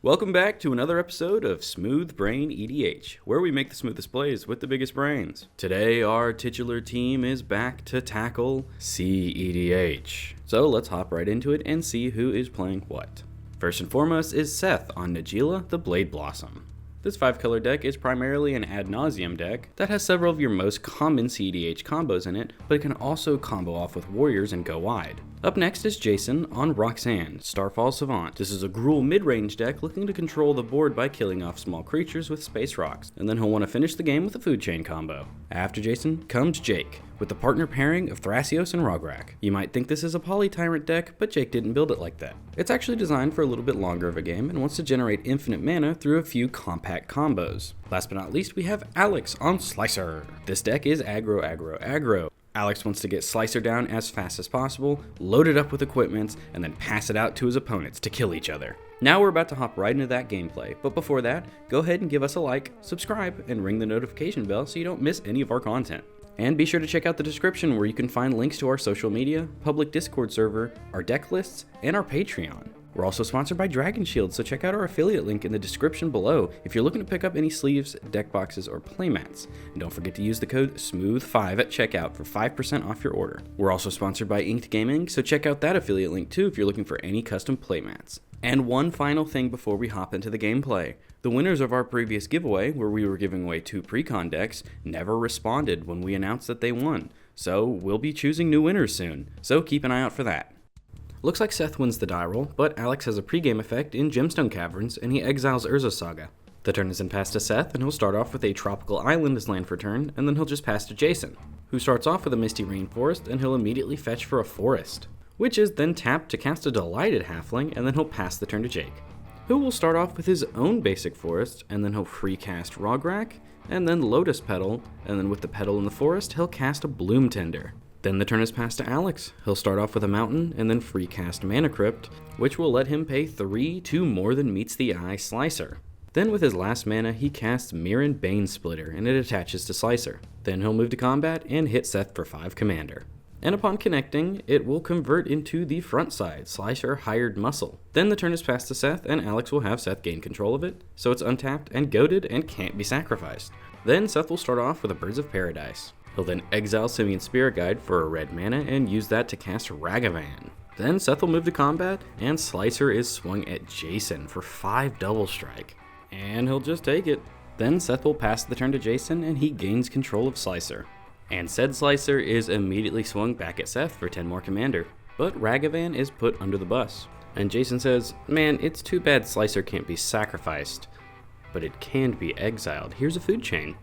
Welcome back to another episode of SmoothBrainEDH, where we make the smoothest plays with the biggest brains. Today, our titular team is back to tackle cEDH. So let's hop right into it and see who is playing what. First and foremost is Seth on Najeela, the Blade Blossom. This 5-color deck is primarily an ad nauseam deck that has several of your most common cEDH combos in it, but it can also combo off with warriors and go wide. Up next is Jason on Roxanne, Starfall Savant. This is a Gruul mid-range deck looking to control the board by killing off small creatures with space rocks, and then he'll want to finish the game with a food chain combo. After Jason comes Jake, with the partner pairing of Thrasios and Rograkh. You might think this is a Poly-Tyrant deck, but Jake didn't build it like that. It's actually designed for a little bit longer of a game and wants to generate infinite mana through a few compact combos. Last but not least, we have Alex on Slicer. This deck is aggro. Alex wants to get Slicer down as fast as possible, load it up with equipment, and then pass it out to his opponents to kill each other. Now we're about to hop right into that gameplay, but before that, go ahead and give us a like, subscribe, and ring the notification bell so you don't miss any of our content. And be sure to check out the description where you can find links to our social media, public Discord server, our deck lists, and our Patreon. We're also sponsored by Dragon Shield, so check out our affiliate link in the description below if you're looking to pick up any sleeves, deck boxes, or playmats. And don't forget to use the code SMOOTH5 at checkout for 5% off your order. We're also sponsored by Inked Gaming, so check out that affiliate link too if you're looking for any custom playmats. And one final thing before we hop into the gameplay. The winners of our previous giveaway, where we were giving away 2 precon decks, never responded when we announced that they won. So we'll be choosing new winners soon, so keep an eye out for that. Looks like Seth wins the die roll, but Alex has a pregame effect in Gemstone Caverns, and he exiles Urza Saga. The turn is then passed to Seth, and he'll start off with a Tropical Island as land for turn, and then he'll just pass to Jason, who starts off with a Misty Rainforest, and he'll immediately fetch for a Forest, which is then tapped to cast a Delighted Halfling, and then he'll pass the turn to Jake, who will start off with his own basic forest, and then he'll free cast Rograkh, and then Lotus Petal, and then with the Petal in the forest, he'll cast a Bloom Tender. Then the turn is passed to Alex. He'll start off with a mountain, and then free cast Mana Crypt, which will let him pay 3 to more than meets the eye Slicer. Then with his last mana, he casts Mirren Bane Splitter, and it attaches to Slicer. Then he'll move to combat and hit Seth for 5 commander. And upon connecting, it will convert into the front side, Slicer Hired Muscle. Then the turn is passed to Seth, and Alex will have Seth gain control of it, so it's untapped and goaded and can't be sacrificed. Then Seth will start off with a Birds of Paradise. He'll then exile Simian Spirit Guide for a red mana and use that to cast Ragavan. Then Seth will move to combat, and Slicer is swung at Jason for 5 double strike. And he'll just take it. Then Seth will pass the turn to Jason, and he gains control of Slicer. And said Slicer is immediately swung back at Seth for 10 more commander. But Ragavan is put under the bus. And Jason says, "Man, it's too bad Slicer can't be sacrificed, but it can be exiled. Here's a food chain."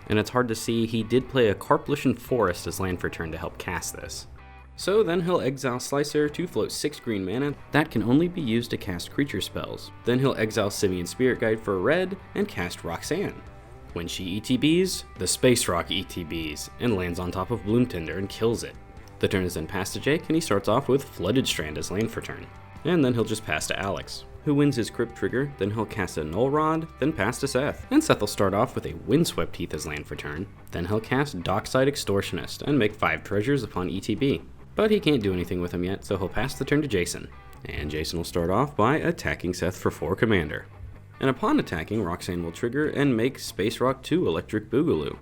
And it's hard to see, he did play a Carplution Forest as land for turn to help cast this. So then he'll exile Slicer to float 6 green mana that can only be used to cast creature spells. Then he'll exile Simian Spirit Guide for a red and cast Roxanne. When she ETBs, the Space Rock ETBs and lands on top of Bloom Tender and kills it. The turn is then passed to Jake, and he starts off with Flooded Strand as land for turn. And then he'll just pass to Alex, who wins his Crypt trigger, then he'll cast a Null Rod, then pass to Seth. And Seth will start off with a Windswept Heath as land for turn, then he'll cast Dockside Extortionist and make 5 treasures upon ETB. But he can't do anything with them yet, so he'll pass the turn to Jason. And Jason will start off by attacking Seth for 4 commander. And upon attacking, Roxanne will trigger and make Space Rock 2 Electric Boogaloo.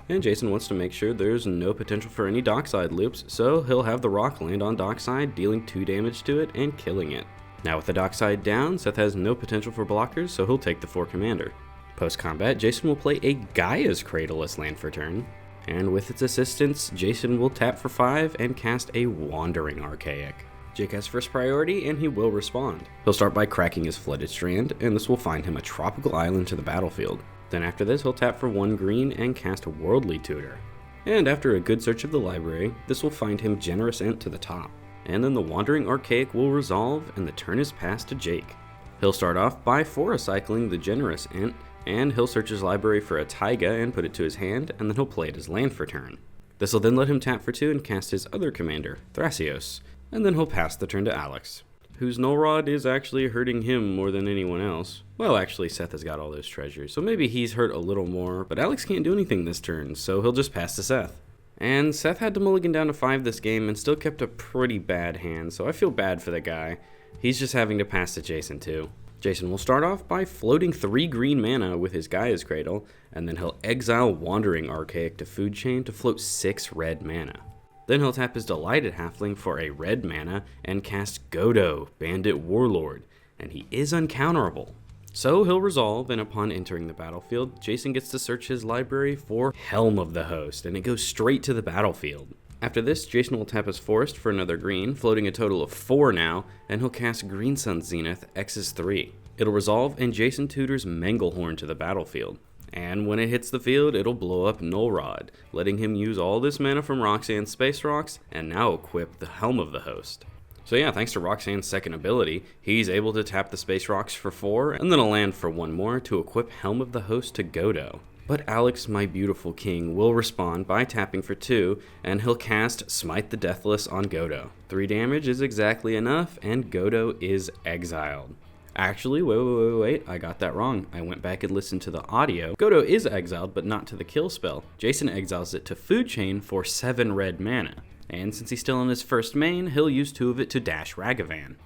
And Jason wants to make sure there's no potential for any Dockside loops, so he'll have the rock land on Dockside, dealing 2 damage to it and killing it. Now with the Dockside down, Seth has no potential for blockers, so he'll take the 4 commander. Post-combat, Jason will play a Gaia's Cradle as land for turn, and with its assistance, Jason will tap for 5 and cast a Wandering Archaic. Jake has first priority, and he will respond. He'll start by cracking his Flooded Strand, and this will find him a Tropical Island to the battlefield. Then after this, he'll tap for 1 green and cast a Worldly Tutor. And after a good search of the library, this will find him Generous Ent to the top. And then the Wandering Archaic will resolve, and the turn is passed to Jake. He'll start off by Forest Cycling the Generous Ent, and he'll search his library for a Taiga and put it to his hand, and then he'll play it as land for turn. This will then let him tap for 2 and cast his other commander, Thrasios, and then he'll pass the turn to Alex, whose Null Rod is actually hurting him more than anyone else. Well, actually, Seth has got all those treasures, so maybe he's hurt a little more, but Alex can't do anything this turn, so he'll just pass to Seth. And Seth had to mulligan down to 5 this game and still kept a pretty bad hand, so I feel bad for the guy. He's just having to pass to Jason too. Jason will start off by floating 3 green mana with his Gaia's Cradle, and then he'll exile Wandering Archaic to Food Chain to float 6 red mana. Then he'll tap his Delighted Halfling for a red mana and cast Godo, Bandit Warlord, and he is uncounterable. So he'll resolve, and upon entering the battlefield, Jason gets to search his library for Helm of the Host, and it goes straight to the battlefield. After this, Jason will tap his Forest for another green, floating a total of 4 now, and he'll cast Green Sun Zenith, X's 3. It'll resolve, and Jason tutors Manglehorn to the battlefield. And when it hits the field, it'll blow up Null Rod, letting him use all this mana from Roxanne's Space Rocks, and now equip the Helm of the Host. So yeah, thanks to Roxanne's second ability, he's able to tap the Space Rocks for 4, and then a land for 1 more to equip Helm of the Host to Godo. But Alex, my beautiful king, will respond by tapping for 2, and he'll cast Smite the Deathless on Godo. 3 damage is exactly enough, and Godo is exiled. Actually, wait, I got that wrong. I went back and listened to the audio. Godo is exiled, but not to the kill spell. Jason exiles it to Food Chain for 7 red mana. And since he's still in his first main, he'll use 2 of it to dash Ragavan.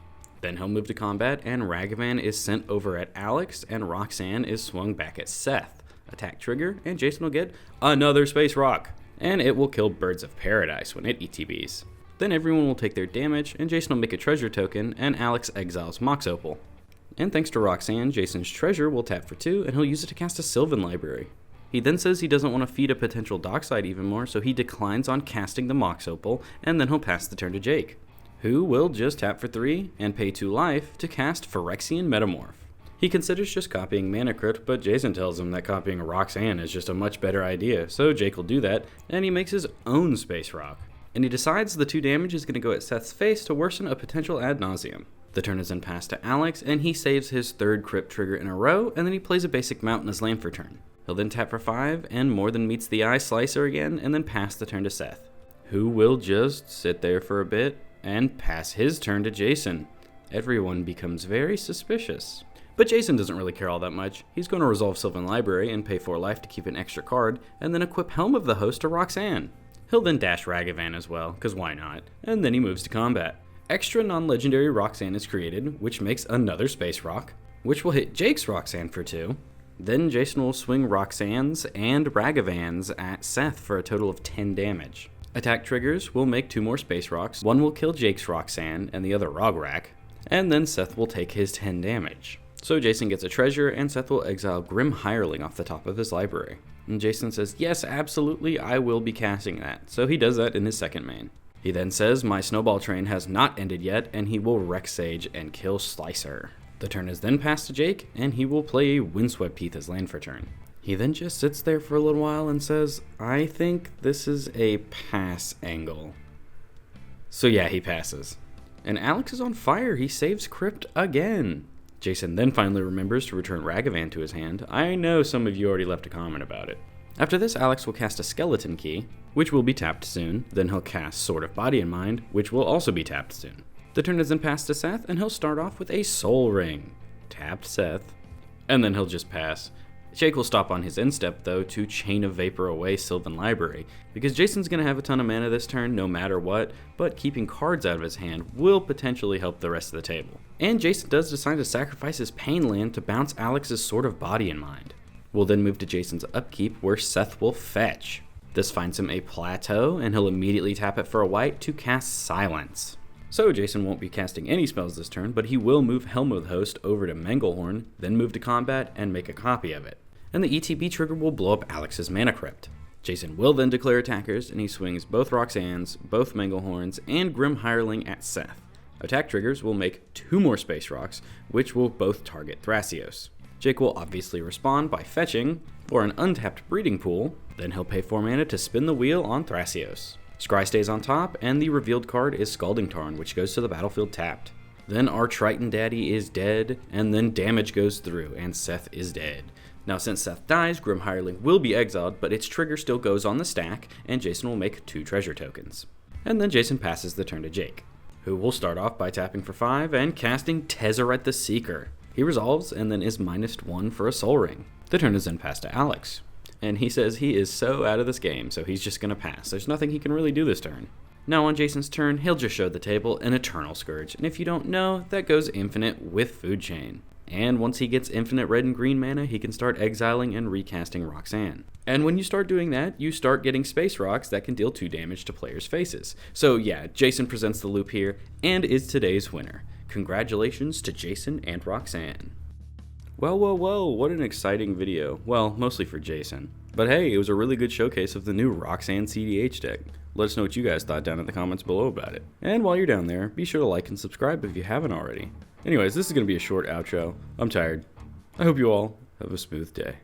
Then he'll move to combat, and Ragavan is sent over at Alex, and Roxanne is swung back at Seth. Attack trigger, and Jason will get another Space Rock, and it will kill Birds of Paradise when it ETBs. Then everyone will take their damage, and Jason will make a treasure token, and Alex exiles Mox Opal. And thanks to Roxanne, Jason's treasure will tap for 2, and he'll use it to cast a Sylvan Library. He then says he doesn't want to feed a potential Dockside even more, so he declines on casting the Mox Opal, and then he'll pass the turn to Jake, who will just tap for 3 and pay 2 life to cast Phyrexian Metamorph. He considers just copying Mana Crypt, but Jason tells him that copying Roxanne is just a much better idea, so Jake will do that, and he makes his own Space Rock. And he decides the 2 damage is going to go at Seth's face to worsen a potential ad nauseum. The turn is then passed to Alex, and he saves his 3rd Crypt trigger in a row, and then he plays a basic Mountain as land for turn. He'll then tap for 5, and More Than Meets the Eye Slicer again, and then pass the turn to Seth, who will just sit there for a bit, and pass his turn to Jason. Everyone becomes very suspicious. But Jason doesn't really care all that much. He's going to resolve Sylvan Library and pay 4 life to keep an extra card, and then equip Helm of the Host to Roxanne. He'll then dash Ragavan as well, cause why not, and then he moves to combat. Extra non-legendary Roxanne is created, which makes another Space Rock, which will hit Jake's Roxanne for 2. Then Jason will swing Roxanne's and Ragavan's at Seth for a total of 10 damage. Attack triggers will make 2 more Space Rocks. One will kill Jake's Roxanne and the other Rograkh, and then Seth will take his 10 damage. So Jason gets a treasure, and Seth will exile Grim Hireling off the top of his library. And Jason says, yes, absolutely, I will be casting that. So he does that in his second main. He then says, my snowball train has not ended yet, and he will Wreck Sage and kill Slicer. The turn is then passed to Jake, and he will play Windswept Heath as land for turn. He then just sits there for a little while and says, I think this is a pass angle. So yeah, he passes. And Alex is on fire, he saves Crypt again. Jason then finally remembers to return Ragavan to his hand. I know some of you already left a comment about it. After this, Alex will cast a Skeleton Key, which will be tapped soon. Then he'll cast Sword of Body and Mind, which will also be tapped soon. The turn is then passed to Seth, and he'll start off with a Soul Ring. Tapped Seth, and then he'll just pass. Jake will stop on his end step, though, to Chain of Vapor away Sylvan Library, because Jason's going to have a ton of mana this turn no matter what, but keeping cards out of his hand will potentially help the rest of the table. And Jason does decide to sacrifice his Pain Land to bounce Alex's Sword of Body and Mind. We'll then move to Jason's upkeep, where Seth will fetch. This finds him a Plateau, and he'll immediately tap it for a white to cast Silence. So Jason won't be casting any spells this turn, but he will move Helm of the Host over to Manglehorn, then move to combat and make a copy of it. And the ETB trigger will blow up Alex's Mana Crypt. Jason will then declare attackers, and he swings both Roxanne's, both Manglehorns, and Grim Hireling at Seth. Attack triggers will make 2 more Space Rocks, which will both target Thrasios. Jake will obviously respond by fetching for an untapped Breeding Pool, then he'll pay 4 mana to spin the wheel on Thrasios. Scry stays on top, and the revealed card is Scalding Tarn, which goes to the battlefield tapped. Then our Triton Daddy is dead, and then damage goes through, and Seth is dead. Now since Seth dies, Grim Hireling will be exiled, but its trigger still goes on the stack, and Jason will make 2 treasure tokens. And then Jason passes the turn to Jake, who will start off by tapping for 5 and casting Tezzeret the Seeker. He resolves and then is -1 for a Soul Ring. The turn is then passed to Alex, and he says he is so out of this game, so he's just gonna pass. There's nothing he can really do this turn. Now on Jason's turn, he'll just show the table an Eternal Scourge, and if you don't know, that goes infinite with Food Chain. And once he gets infinite red and green mana, he can start exiling and recasting Roxanne. And when you start doing that, you start getting space rocks that can deal 2 damage to players' faces. So yeah, Jason presents the loop here, and is today's winner. Congratulations to Jason and Roxanne. Well, what an exciting video. Well, mostly for Jason. But hey, it was a really good showcase of the new Roxanne cEDH deck. Let us know what you guys thought down in the comments below about it. And while you're down there, be sure to like and subscribe if you haven't already. Anyways, this is going to be a short outro. I'm tired. I hope you all have a smooth day.